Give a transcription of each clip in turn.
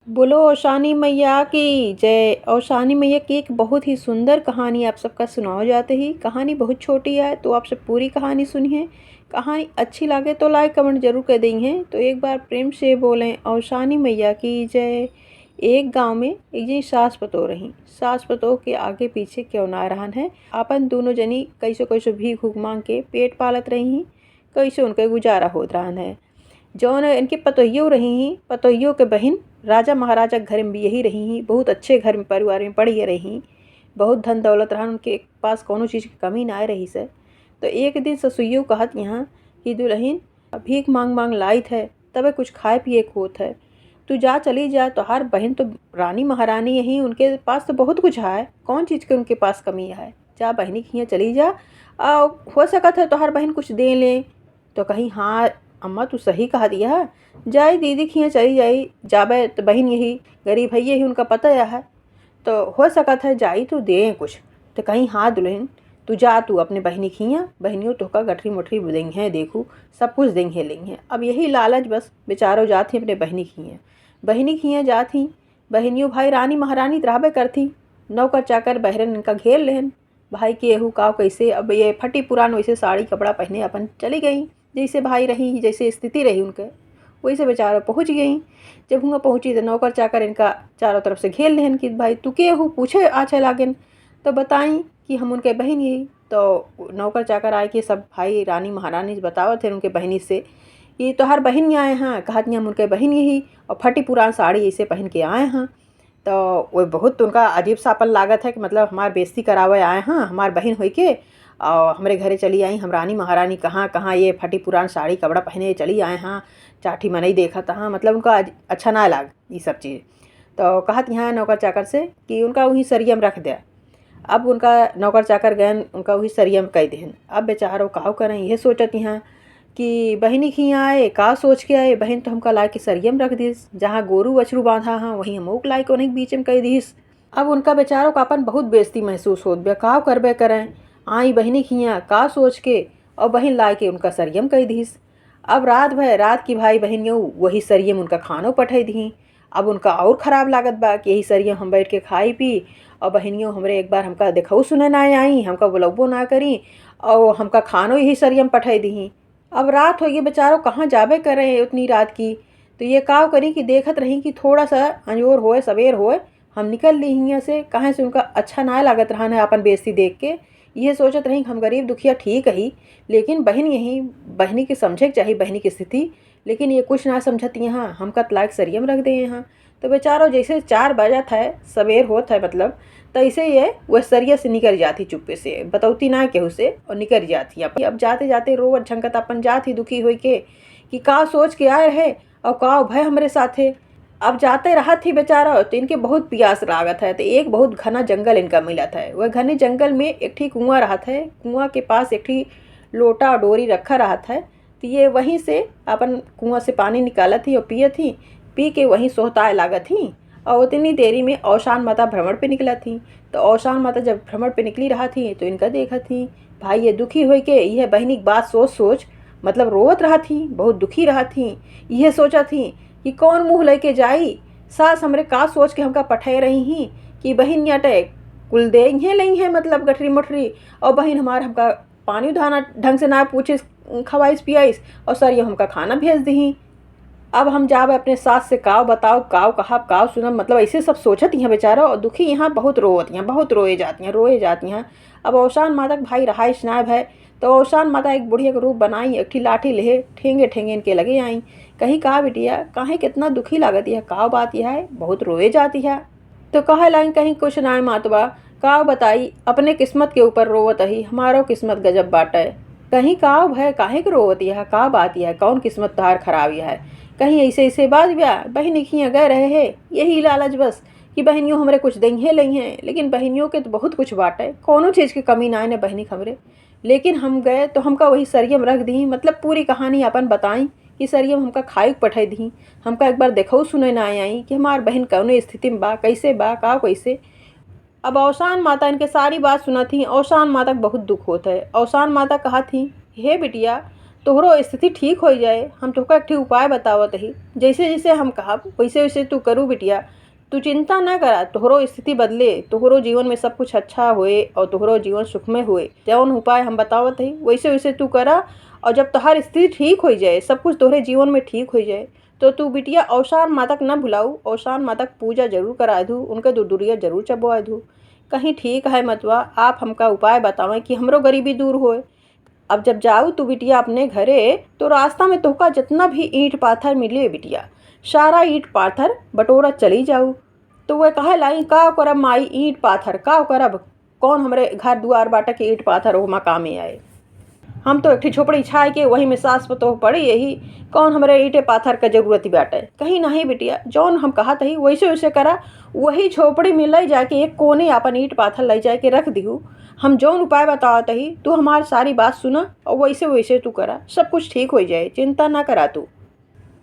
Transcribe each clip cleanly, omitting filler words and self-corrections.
बोलो ओशानी मैया की जय। ओशानी मैया की एक बहुत ही सुंदर कहानी आप सबका सुनाओ जाते ही। कहानी बहुत छोटी है तो आप सब पूरी कहानी सुनिए। कहानी अच्छी लगे तो लाइक कमेंट जरूर कर देंगे। तो एक बार प्रेम से बोलें ओशानी मैया की जय। एक गांव में एक जनी सास पतोह रही। सास पतोह के आगे पीछे क्यों ना रहन है। अपन दोनों जनी कैसो कैसो भीख भूख मांग के पेट पालत रही। कैसे उनके गुजारा होत रहन है। जौन इनकी पतोहियों रही ही, पतोहियों के बहन राजा महाराजा के घर में भी यही रही ही। बहुत अच्छे घर में परिवार में पढ़ी रही। बहुत धन दौलत रहा उनके पास, कोनो चीज़ की कमी ना रही से। तो एक दिन ससुइयों कहत यहाँ कि दुल्हन भीख मांग मांग लाइत है, तबे कुछ खाए पिए को होत है। तू जा चली जा, तो हर बहन तो रानी महारानी यही, उनके पास तो बहुत कुछ है, कौन चीज़ के उनके पास कमी है। जा बहनी के यहाँ चली जा, हो सकत है तो हर बहन कुछ दे ले। तो कहीं हाँ अम्मा तू सही कहा दिया, जाई दीदी के यहाँ चली जाई, जाबे तो बहन यही गरीब है, यही उनका पता है, तो हो सकत है जाई तो दे कुछ। तो कहीं हाँ दुल्हन तू जा, तू अपने बहनी के यहाँ, बहनियों तो का गठरी मुठरी देंगे हैं, देखू सब कुछ देंगे लेंगे। अब यही लालच बस बेचारो जाती अपने बहनी के यहाँ। बहनी के यहाँ जाती, बहनियों भाई रानी महारानी रहबे करती। नौकर चाकर बहरन इनका घेर लेहन। भाई के एहू काव कैसे, अब ये फटी पुरान वैसे साड़ी कपड़ा पहने अपन चली गई। जैसे भाई रही, जैसे स्थिति रही उनके, वही से बेचारा पहुँच गई। जब वहाँ पहुँची तो नौकर चाकर इनका चारों तरफ से घेर लेहन कि भाई तू के हो, पूछे आछे लागन। तो बताई कि हम उनके बहन यही। तो नौकर चाकर आए कि सब भाई रानी महारानी बतावत थे उनके बहनी से कि तो हर बहन यहाँ आए हैं, कहत हम उनके बहन यही, और फटी पुरान साड़ी ऐसे पहन के आए हैं। तो वो बहुत उनका अजीब सापन लागत है कि मतलब हमार बेइज्जती करावे आए हैं, हमार बहन हो के और हमारे घरे चली आई। हम रानी महारानी कहाँ कहाँ ये फटी पुरान साड़ी कपड़ा पहने चली आए हैं, चाठी मनई देखा था, मतलब उनका अच्छा ना लाग ये सब चीज़। तो कहत यहाँ नौकर चाकर से कि उनका वहीं सरियम रख दे। अब उनका नौकर चाकर गए, उनका वही सरियम कह देहन। अब बेचारो काव करें, यह सोचत यहाँ कि बहनी की यहाँ आए, का सोच के आए, बहन तो हमका ला के सरियम रख दीस, जहाँ गोरू बछरू बांधा हाँ वहीं हमोक लाई को नहीं बीच में कह दीस। अब उनका बेचारों का अपन बहुत बेइज्जती महसूस होत बे, काव करबे करें। आई बहनी की यहाँ का सोच के और बहन ला के उनका सरियम कह दीस। अब रात की भाई बहनियों वही सरियम उनका खानो पठे दी। अब उनका और ख़राब लागत बा कि यही सरियम हम बैठ के खाई पी, और बहनियों हमरे एक बार हमका देखऊ सुने ना आई, हमका बुलबो ना करी, और हमका खानो यही सरियम पठे दी। अब रात हो गई, बेचारों कहाँ जाबे करें उतनी रात की। तो ये काव करी कि देखत रही कि थोड़ा सा अंजोर होए सवेर होए हम निकल ली यहाँ से, कहाँ से उनका अच्छा ना लागत रहा है अपन बेइज्जती देख के। ये सोचत रही हम गरीब दुखिया ठीक ही, लेकिन बहन यही, बहनी के समझे चाहिए बहनी की स्थिति, लेकिन ये कुछ ना समझती यहाँ, हमका तलाक सरियम रख दे यहाँ। तो बेचारो जैसे 4 बजत है, सवेर होत है मतलब, तो ऐसे ये वह सरिया से निकल जाती चुप्पे से, बतौती ना केहू से, और निकल जाती। अब जाते जाते रोवत झंकत अपन जाती दुखी हो के कि का सोच के आए रहे और का भय हमारे साथे। अब जाते रहा थी बेचारा, तो इनके बहुत प्यास लागत है। तो एक बहुत घना जंगल इनका मिला था। वह घने जंगल में एक ठी कुआं रहा था। कुआं के पास एक ठी लोटा और डोरी रखा रहा था। तो ये वहीं से अपन कुआं से पानी निकाला थी और पिए थी। पी के वहीं सोहताए लागत थी। और उतनी देरी में औशान माता भ्रमण पे निकला थी। तो औशान माता जब भ्रमण पे निकली रहा थी तो इनका देखा थी। भाई ये दुखी हो के यह बहनी की बात सोच सोच मतलब रोवत रहा थी, बहुत दुखी रहा थी। यह सोचा थी कि कौन मुँह लेके जाई, सास हमरे का सोच के हमका पठे रही ही कि बहन याटे कुल दे लई है, मतलब गठरी मुठरी, और बहन हमार हमका पानी धाना ढंग से ना पूछे खवाइस पियाइस, और सर ये हमका खाना भेज दी। अब हम जाब अपने सास से काव बताओ, काव कहा काव सुना, मतलब ऐसे सब सोचत यहाँ बेचारा, और दुखी यहाँ बहुत रोवत यहाँ, बहुत रोए जाती हैं। अब औशान माता भाई रहाइश नायब है। तो औशान माता एक बुढ़िया का रूप बनाई, एक ठी लाठी ले ठेंगे ठेंगे इनके लगे आई। कहीं कहा बिटिया काहे कितना दुखी लागत है, काव बात यह है, बहुत रोए जाती है। तो कहा लाई कहीं कुछ ना मातवा, काव बताई अपने किस्मत के ऊपर रोवत ही, हमारो किस्मत गजब बाटे। कहीं काव है काहे के रोवत यह, का बात यह, कौन किस्मत तार खराब यह है। कहीं ऐसे ऐसे बात ब्याह बहन खियाँ गए रहे है, यही लालच बस कि बहनियों हमरे कुछ देंगे लई हैं। लेकिन बहनियों के तो बहुत कुछ बाटे, कोनो चीज़ की कमी ना है बहनी खबरे। लेकिन हम गए तो हमका वही सरियम रख दी, मतलब पूरी कहानी अपन बताई कि सरियम हमका खाई पठाई दी। हमका एक बार देखो सुने ना आई कि हमार बहन कौन स्थिति में बा, कैसे बा, का कैसे। अब औशान माता इनके सारी बात सुना थी। औशान माता को बहुत दुख होता है। औशान माता कहा थी, हे बिटिया तोहरो स्थिति ठीक हो जाए। हम तोहका एक ठे उपाय बतावत ही, जैसे जैसे हम कहब वैसे वैसे तू करू बिटिया। तू चिंता ना करा, तोहरो स्थिति बदले, तोहरो जीवन में सब कुछ अच्छा होए और तोहरो जीवन सुखमय होए। जौन उपाय हम बतावत ही वैसे वैसे तू करा, और जब तोहार स्थिति ठीक हो जाए, सब कुछ तोहरे जीवन में ठीक हो जाए, तो तू बिटिया औसान माता के न भुलाऊ, औसान माता की पूजा जरूर करा दू, उनके दूरिया जरूर चबवा दू। कहीं ठीक है मतवा, आप हमका उपाय बतावें कि हमरो गरीबी दूर होए। अब जब जाऊ तू बिटिया अपने घरे, तो रास्ता में तोहका जितना भी ईंट पाथर मिले बिटिया, सारा ईंट पाथर बटोरा चली जाऊ। तो वह कहे लाई का करब माई ईंट पाथर का करब, कौन हमरे घर दुआर बाटा के ईंट पाथर वो मकामे आए। हम तो एक ठे झोपड़ी छाए के वही में सास पतोह पड़ी यही, कौन हमरे ईंटे पाथर का जरूरत बाटे। कहीं नहीं बिटिया, जौन हम कहत ही वैसे वैसे करा। वही झोपड़ी में ले जाके एक कोने अपन ईंट पाथर ले जाके रख दिहू। हम जौन उपाय बतावत ही तू हमारी सारी बात सुना और वैसे वैसे तू करा, सब कुछ ठीक हो जाए, चिंता ना करा तू।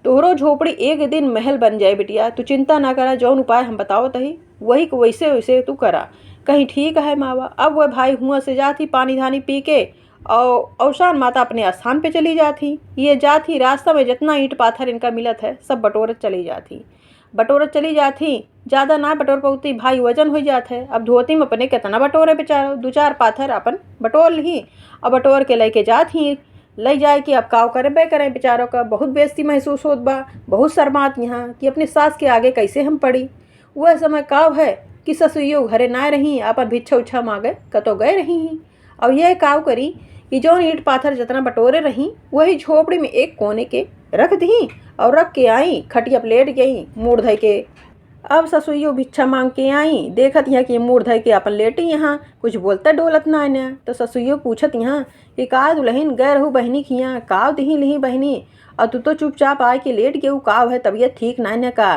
तोहरो झोपड़ी एक दिन महल बन जाए बिटिया, तू चिंता ना करा। जौन उपाय हम बतावत ही वही को वैसे वैसे तू करा। कहीं ठीक है मावा। अब वह भाई हुआ से जाती पानी धानी पी के, और औसान माता अपने स्थान पे चली जाती। ये जाती रास्ता में जितना ईंट पाथर इनका मिलत है सब बटोरत चली जाती, बटोरत चली जाती। ज़्यादा ना बटोर पाती, भाई वजन हो जाता है। अब धोती में अपने कितना बटोरे बेचारो, 2-4 पाथर अपन बटोर ली और बटोर के लेके जाती। ले जाए कि अब काव करे बे करें, बेचारों का बहुत बेइज्जती महसूस होत बा, बहुत शर्मात यहाँ कि अपने सास के आगे कैसे हम पड़ी। वह समय काव है कि ससुइयो घरे ना रही, अपन भिक्षा उच्छा मांगे कतो गए रही। अब यह काव करी कि जो ईंट पाथर जितना बटोरे रही वही झोपड़ी में एक कोने के रख दी और रख के आई, खटिया प्लेट गई मूड धई के। अब ससुइयो भिक्षा मांग के आई, देखत यहाँ कि मूड धई के अपन लेटी यहाँ, कुछ बोलता डोलत ना न। तो ससुइयो पूछत यहाँ कि का दुल्हन गए रहू बहनी खिया, काव दही लिही बहनी, और तू तो चुपचाप आए के लेट गेहू, काव है तबीयत ठीक ना न का।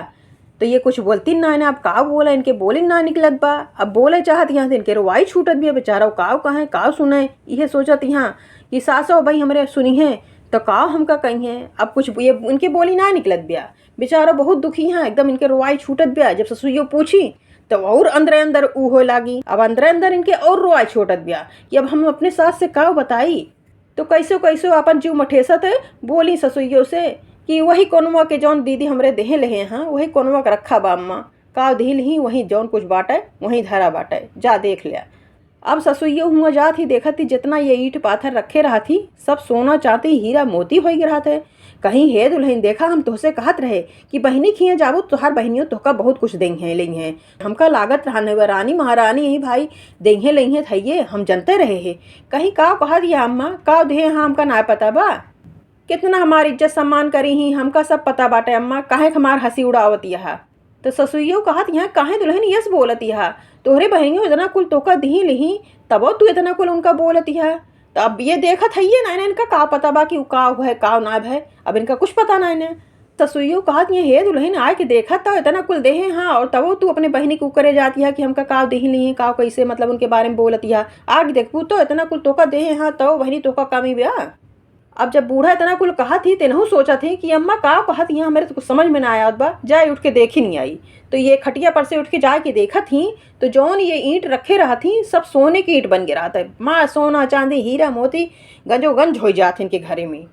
तो ये कुछ बोलती ना न। अब काव बोला, इनके बोली ना निकलत बा। अब बोले चाहत यहाँ से इनके रुवाई छूटत भी है बेचारा, काव कहें काव सुने। यह सोचत यहाँ कि सासो भाई हमरे सुनी है तो काव हमका कही है। अब कुछ ये इनके बोली ना निकलत बिया, बेचारा बहुत दुखी हैं, एकदम इनके रुवाई छूटत बिया। जब ससुइयो पूछी तो और अंदर अंदर ऊ हो लागी। अब अंदर अंदर इनके और रुवाई छूटत बिया कि अब हम अपने सास से काव बताई। तो कैसो कैसो अपन जीव मठेसत है, बोली ससुइयो से कि वही कोनवा के जौन दीदी हमरे देहे लहे हैं वही कोनवा का रखा बा अम्मा, काव दिल ही वही जौन कुछ बाटे वही धरा बाटे, जा देख लिया। अब ससुइयो हुआ जात ही देखत थी जितना ये ईंट पाथर रखे रहा थी सब सोना चांदी हीरा मोती हो रहा थे। कहीं हे दुल्हन देखा, हम तोहसे कहत रहे कि बहनी खिया जाबू तोहार बहनियों तोहका बहुत कुछ देंगे लई हैं। हमका लागत रहने रानी महारानी ही भाई देंगे लई हैं थइये, हम जनते रहे हैं। कहीं काव कहा दिया अम्मा, काव दे हाँ हमका ना पता बा, कितना हमारी इज्जत सम्मान करी ही हमका सब पता बाटे अम्मा, काहे हमार हंसी उड़ावत यहा। तो ससुइयो कहत यहाँ काहे दुल्हन यस बोलत यहा, तोहरे बहनियों इतना कुल तोका दी लिही तबो तू इतना कुल उनका बोलत यहा। तो अब ये देखत है ये ना इनका का पता बा कि काव है काव ना है, अब इनका कुछ पता ना इन्हें। ससुइयो कहत ये हे दुल्हन आए के देखा तो इतना कुल देहे हाँ, और तबो तू अपने बहनी को करे जाती है कि हमका काव दही ली काव कैसे मतलब उनके बारे में बोलत यहा। आग देखू तो इतना कुल तोका देहे हाँ तो बहनी तोका कमी ब्या। अब जब बूढ़ा इतना कुल कहा थी तेनहू सोचा थी कि अम्मा का कहा थी यहाँ मेरे तो कुछ समझ में ना आया बा, जाए उठ के देखी नहीं आई। तो ये खटिया पर से उठ के जाए के देखा थी तो जौन ये ईंट रखे रहा थी सब सोने की ईंट बन के रहा था। माँ सोना चांदी हीरा मोती गंजो गंज हो जाते इनके घरे में।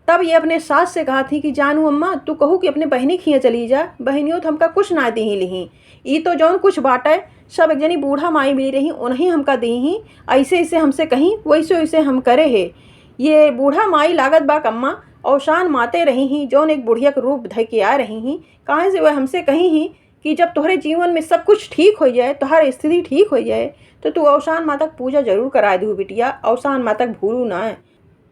तब ये अपने सास से कहा थी कि जानू अम्मा तू कहू कि अपने बहनी खिया चली जा, बहनियों तो हमका कुछ ना दी लिही, ई तो जौन कुछ बाटे सब एक जनी बूढ़ा माई मिली रही उन्हीं हमका दी ही, ऐसे ऐसे हमसे कहीं वैसे वैसे हम करे है। ये बूढ़ा माई लागत बा कम्मा औशान माते रही ही जौन एक बुढ़िया के रूप धइ के आ रही ही, कहाँ से वह हमसे कही ही कि जब तुम्हारे जीवन में सब कुछ ठीक हो जाए, तुम्हारी स्थिति ठीक हो जाए तो तू औशान माता की पूजा जरूर करा दू बिटिया, औशान माता भूलू ना है।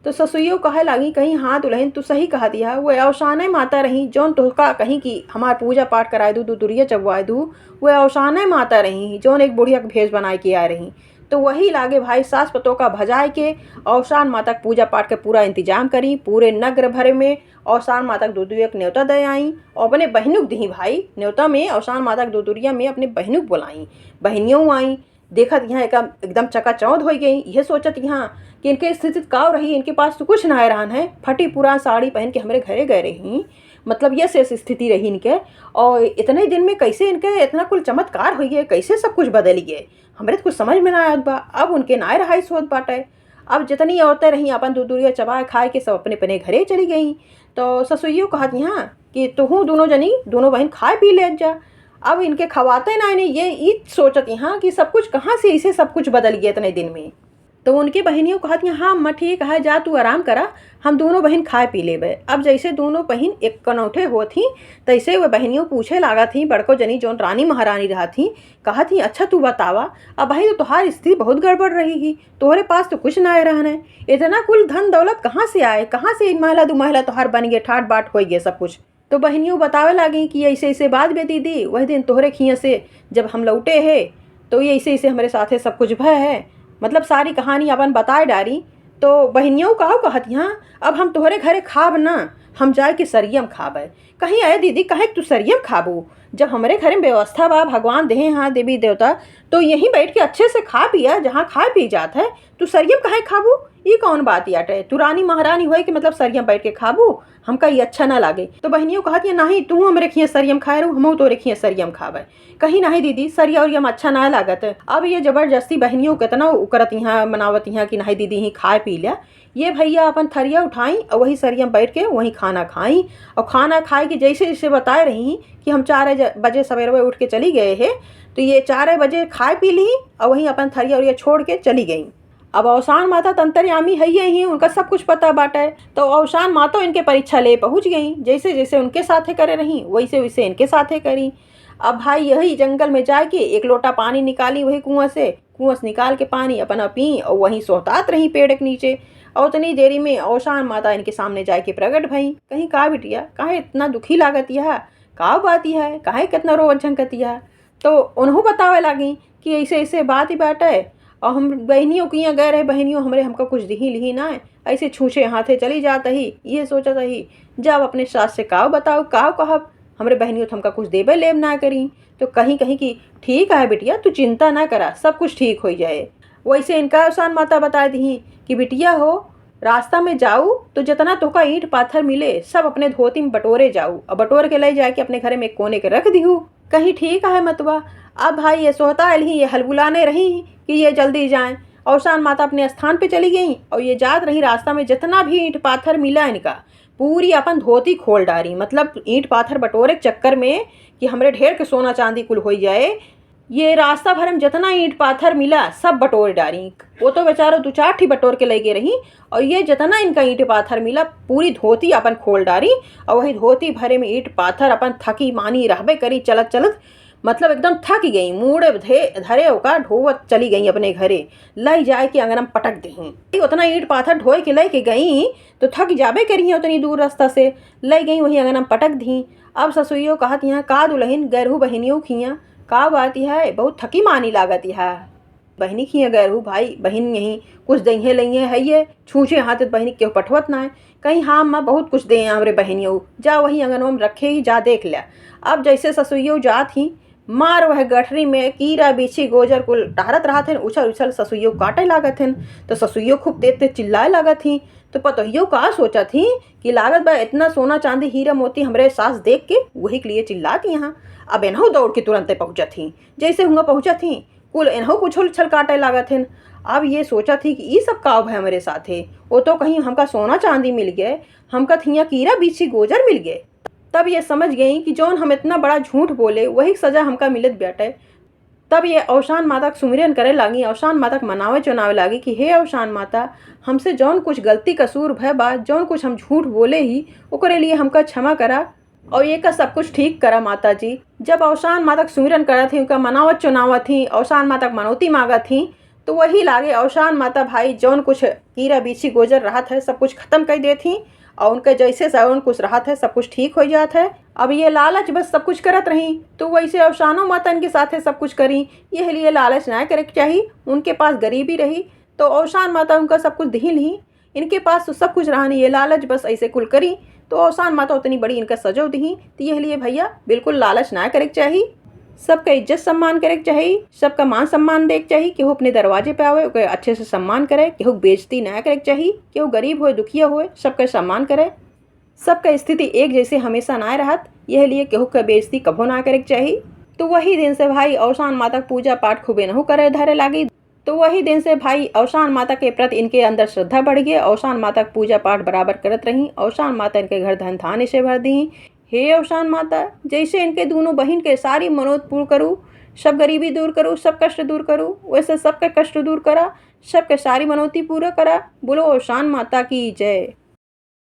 तो ससुइयो कहे लागी कहीं हाँ दुल्हन तू सही कहा दिया, वह औशाने माता रही जौन तोहका कहीं कि हमार पूजा पाठ कराए दू, दुरिया चबवाए दू, वह औशाने माता रही जौन एक बुढ़िया के भेष बनाए के आ रही। तो वही लागे भाई सास पतों का भजाए के औशान माता की पूजा पाठ का पूरा इंतजाम करी, पूरे नगर भर में औशान माता के दूधुरिया के न्योता दे आई और अपने बहनुक दी भाई न्योता में औशान माता के दूधुरिया में अपने बहनुक बुलाई, बहनियों आई। देखत यहाँ एकदम चकाचौंध हो गई, यह सोचत यहाँ कि इनके स्थिति काव रही, इनके पास तो कुछ ना रहन है, फटी पुरान साड़ी पहन के हमारे घरे गए रही, मतलब ये से स्थिति रही इनके। और इतने दिन में कैसे इनके इतना कुल चमत्कार हो गए, कैसे सब कुछ बदल गए, हमारे तो कुछ समझ में ना आयत बा। अब उनके ना रहाई सोच बाटे। अब जितनी औरतें रहीं अपन दूध दूरिया चबा खाए के सब अपने अपने घरे चली गई। तो ससुइयो कहत यहाँ कि तुहू दोनों जनी दोनों बहन खाए पी ले जा। अब इनके खवाते ना इन्हें ये सोचत यहाँ कि सब कुछ कहाँ से इसे सब कुछ बदल गया इतने दिन में। तो उनकी बहनियों कहत हाँ अम्मा ठीक है, जा तू आराम करा, हम दोनों बहन खाए पी लेबे। अब जैसे दोनों बहन एक कनौठे हो थी तैसे वह बहनियों पूछे लागा थी बड़को जनी जौन रानी महारानी रहा थी, कहा थी अच्छा तू बतावा अब भाई तो तुम्हारी स्थिति बहुत गड़बड़ रही ही, तोहरे पास तो कुछ ना रहना, इतना कुल धन दौलत कहाँ से आए, कहाँ से महिला दो महिला तोहार बन गए, ठाट बाट हो गए सब कुछ। तो बहनियों बतावे लगी कि ऐसे ऐसे बात बे दीदी, वही दिन तोहरे खिया से जब हम लौटे है तो ये ऐसे ऐसे हमारे साथ सब कुछ भय है, मतलब सारी कहानी अपन बताए डारी। तो बहनियों कहो कहत यहाँ अब हम तोहरे घरे खाब ना, हम जाए कि सरियम खाबे। कहीं आए दीदी कहे तू सरियम खाबू, जब हमारे घर में व्यवस्था बा, भगवान देहे हाँ देवी देवता, तो यहीं बैठ के अच्छे से खा पिया जहाँ खा पी जात है, तू सरियम कहे खाबू, ये कौन बात याटे, तू रानी महारानी हुए कि मतलब सरियम बैठ के खाबू, हमका ये अच्छा ना लागे। तो बहनियों कहत ये नहीं तू हमरे खिया सरियम खाए रहू, हम तोरे खिया सरियम खाबे। कहीं नहीं दीदी सरिया उरियम अच्छा ना लागत। अब ये जबरदस्ती बहनियों कितना उकरत यहाँ मनावत यहाँ कि नहीं दीदी ही खाए पी लिया। ये भैया अपन थरिया उठाई और वही सरियम बैठ के वहीं खाना खाई, और खाना खाए कि जैसे जैसे बताए रही कि हम 4 बजे सवेरे उठ के चली गए हैं, तो ये 4 बजे खाए पी ली और वहीं अपन थरिया उरिया छोड़ के चली गई। अब अवसान माता तंतरयामी है ही, उनका सब कुछ पता बाटे। तो अवसान माता इनके परीक्षा ले पहुंच गई, जैसे जैसे उनके साथे करे रही वैसे वैसे इनके साथे करी। अब भाई यही जंगल में जाके एक लोटा पानी निकाली वही कुआं से निकाल के पानी अपना पी और वहीं सोहतात रही पेड़ के नीचे। और उतनी देरी में अवसान माता इनके सामने जाके प्रकट भई। कहीं का बिटिया काहे इतना दुखी लागत यह, का बात यह है, काहे कितना रोवत झंकत यह। तो उन्हों बतावे लगी कि ऐसे ऐसे बात ही बाटे, और हम बहनियों की यहाँ गए रहे, बहनियों हमरे हमका कुछ दिही लिही ना है, ऐसे छूछे हाथे चली जाता ही, ये सोचता ही जब अपने सास से काव बताओ काव कहब, हमरे बहनियों तो हमका कुछ देबे लेब ना करी। तो कहीं कहीं की ठीक है बिटिया तू चिंता ना करा, सब कुछ ठीक हो जाए। वैसे इनका अवसान माता बता दी कि बिटिया हो रास्ता में जाऊ तो जितना तोका ईंट पाथर मिले सब अपने धोती में बटोरे जाऊ, और बटोर के ले जाके अपने घर में एक कोने के रख दिहू। कहीं ठीक है मतवा। अब भाई ये सोता ही ये हलबुलाने रही कि ये जल्दी जाएं। अवसान माता अपने स्थान पे चली गई और ये जात रही रास्ता में जितना भी ईंट पाथर मिला इनका पूरी अपन धोती खोल डारी, मतलब ईंट पाथर बटोरे के चक्कर में कि हमरे ढेर के सोना चांदी कुल हो जाए, ये रास्ता भर में जितना ईंट पाथर मिला सब बटोर डारी। वो तो बेचारो 2-4 ही बटोर के लेके रही, और ये जितना इनका ईंट पाथर मिला पूरी धोती अपन खोल डारी, और वही धोती भरे में ईंट पाथर अपन थकी मानी रहबे करी चलत चलत, मतलब एकदम थक गई, मूड़े धरे होकर ढोवत चली गई अपने घरे, लाई जाए कि अंगना में पटक दी। उतना ईंट पाथर ढोए के ले के गई तो थक जाबे करी उतनी दूर रास्ता से, ले गई वही अंगना में पटक दी। अब ससुइयों कहत यहाँ का दुल्हन गैरहू बहनियों खिया का बात है, बहुत थकी मानी लागत है, बहनी खिया गैरहू भाई बहन यहीं कुछ दही लइए है, ये छूछे हाथ बहनी क्यों पठवत ना है। कहीं हाँ माँ बहुत कुछ दे हमरे बहनियों, जा वही अंगनों में रखे ही जा देख लिया। अब जैसे ससुइयों जात ही मार वह गठरी में कीड़ा बिछी गोजर कुल टहरत रहा थे, उछल उछल ससुइयों काटे लागत थे। तो ससुइयों खूब तेज तेज चिल्लाए लागत थी। तो पतोहियों का सोचा थी कि लागत बा इतना सोना चांदी हीरा मोती हमरे सास देख के वही के लिए चिल्लाती यहाँ। अब इन्हों दौड़ के तुरंत पहुँचा थी, जैसे हुआ पहुँचा थी कुल इन्हों उछल उछल काटे लागत थे। अब ये सोचा थी कि ये सब काव है हमारे साथ है, वो तो कहीं हमका सोना चांदी मिल गए, हमका थिया कीड़ा बिछी गोजर मिल गए। तब ये समझ गई कि जौन हम इतना बड़ा झूठ बोले वही सजा हमका मिलत बैठे। तब ये अवसान माता का सुमिरन करे लागी, अवसान माता का मनावे चुनावे लागी कि हे अवसान माता हमसे जौन कुछ गलती कसूर भय बा, जौन कुछ हम झूठ बोले ही ओकरे लिए हमका क्षमा करा और ये का सब कुछ ठीक करा माता जी। जब अवसान माता का सुमिरन करा थी, उनका मनावत चुनावत थी, अवसान माता का मनौती मांगा थी, तो वही लागे अवसान माता भाई जौन कुछ कीड़ा बीछी गोजर रहा था सब कुछ खत्म कर दे थी, और उनके जैसे जौन कुछ रहा था सब कुछ ठीक हो जाता है। अब ये लालच बस सब कुछ करत रही, तो वैसे अवसानो माता इनके साथ सब कुछ करी, यह लिए लालच ना करे चाहिए। उनके पास गरीबी रही तो अवसान माता उनका सब कुछ दी ली, इनके पास तो सब कुछ रहा नहीं, ये लालच बस ऐसे कुल करी तो अवसान माता उतनी बड़ी इनका सजो दी। तो यह लिए भैया बिल्कुल लालच ना करे चाहिए, सबका इज्जत सम्मान करे चाहिए, सबका मान सम्मान देख चाहिए, केहू अपने दरवाजे पे आवे ओके अच्छे से सम्मान करे, केहू बेइज्जती ना करे चाहिए, केहू गरीब होए दुखिया होए सबका सम्मान करे, सबका स्थिति एक जैसे हमेशा ना रहत, यह लिए केहू का बेइज्जती कभो ना करे चाहिए। तो वही दिन से भाई अवसान माता पूजा पाठ खूबे नहु करे धरे लागी। तो वही दिन से भाई औशान माता के प्रति इनके अंदर श्रद्धा बढ़ गई। औशान माता का पूजा पाठ बराबर करत रही। औशान माता इनके घर धन धान्य से भर दी। हे औशान माता, जैसे इनके दोनों बहन के सारी मनोत पूर्ण करूँ, सब गरीबी दूर करूँ, सब कष्ट दूर करूँ, वैसे सबके कष्ट दूर करा, सबके सारी मनोती पूरा करा। बोलो औशान माता की जय।